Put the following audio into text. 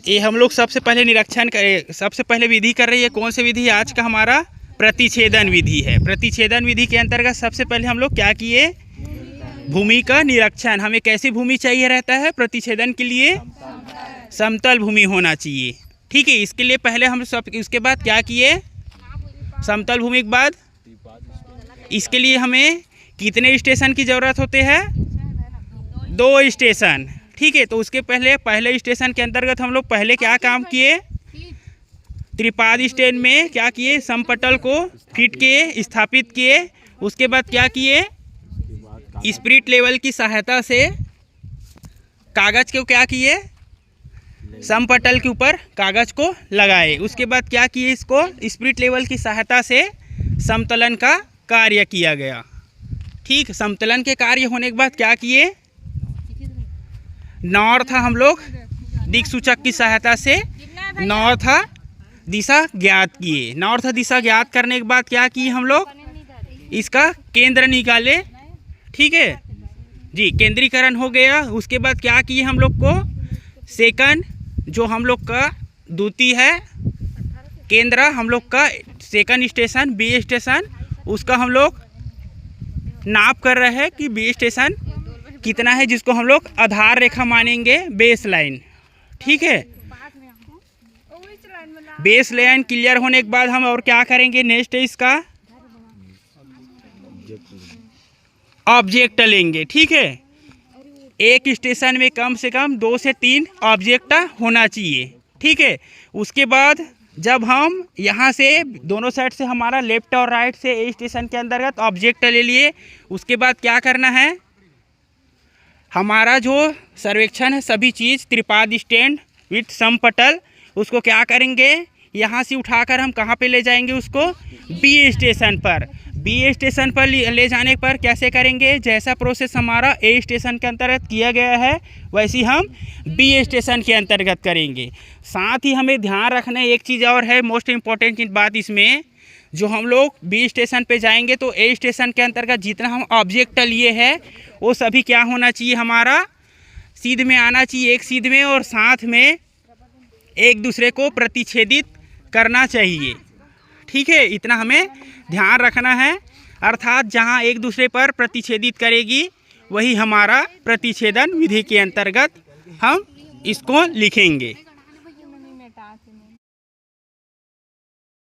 ये हम लोग सबसे पहले निरीक्षण करें, सबसे पहले विधि कर रही है। कौन सी विधि? आज का हमारा प्रतिछेदन विधि है। प्रतिछेदन विधि के अंतर्गत सबसे पहले हम लोग क्या किए? भूमि का निरीक्षण। हमें कैसी भूमि चाहिए रहता है प्रतिछेदन के लिए? समतल भूमि होना चाहिए। ठीक है, इसके लिए पहले हम सब, इसके बाद क्या किए? समतल भूमि के बाद इसके लिए हमें कितने स्टेशन की ज़रूरत होते हैं? 2 स्टेशन। ठीक है, तो उसके पहले स्टेशन के अंतर्गत हम लोग पहले क्या काम किए? त्रिपाद स्टैंड में क्या किए? समपटल को फिट किए, स्थापित किए। उसके बाद क्या किए? स्पिरिट लेवल की सहायता से कागज को क्या किए? समपटल के ऊपर कागज को लगाए। उसके बाद क्या किए? इसको स्पिरिट लेवल की सहायता से समतलन का कार्य किया गया। ठीक, समतलन के कार्य होने के बाद क्या किए? नॉर्थ हम लोग दिक्सूचक की सहायता से नॉर्थ दिशा ज्ञात किए। नॉर्थ दिशा ज्ञात करने के बाद क्या किए हम लोग? इसका केंद्र निकाले। ठीक है जी, केंद्रीकरण हो गया। उसके बाद क्या किए हम लोग को? सेकंड जो हम लोग का द्वितीय है केंद्र, हम लोग का सेकंड स्टेशन बी स्टेशन, उसका हम लोग नाप कर रहे हैं कि बी स्टेशन कितना है, जिसको हम लोग आधार रेखा मानेंगे, बेस लाइन। ठीक है, बेस लाइन क्लियर होने के बाद हम और क्या करेंगे? नेक्स्ट है इसका ऑब्जेक्ट लेंगे। ठीक है, एक स्टेशन में कम से कम 2 से 3 ऑब्जेक्ट होना चाहिए। ठीक है, उसके बाद जब हम यहाँ से दोनों साइड से हमारा लेफ्ट और राइट से ए स्टेशन के अंतर्गत ऑब्जेक्ट ले लिए, उसके बाद क्या करना है? हमारा जो सर्वेक्षण है सभी चीज़ त्रिपाद स्टैंड विथ समपटल, उसको क्या करेंगे? यहाँ से उठाकर हम कहाँ पे ले जाएंगे? उसको बी स्टेशन पर। बी स्टेशन पर ले जाने पर कैसे करेंगे? जैसा प्रोसेस हमारा ए स्टेशन के अंतर्गत किया गया है वैसे हम बी स्टेशन के अंतर्गत करेंगे। साथ ही हमें ध्यान रखना एक चीज़ और है, मोस्ट इम्पॉर्टेंट बात इसमें, जो हम लोग बी स्टेशन पे जाएंगे तो ए स्टेशन के अंतर्गत जितना हम ऑब्जेक्ट लिए हैं वो सभी क्या होना चाहिए? हमारा सीध में आना चाहिए, एक सीध में, और साथ में एक दूसरे को प्रतिच्छेदित करना चाहिए। ठीक है, इतना हमें ध्यान रखना है। अर्थात जहाँ एक दूसरे पर प्रतिच्छेदित करेगी वही हमारा प्रतिच्छेदन विधि के अंतर्गत हम इसको लिखेंगे।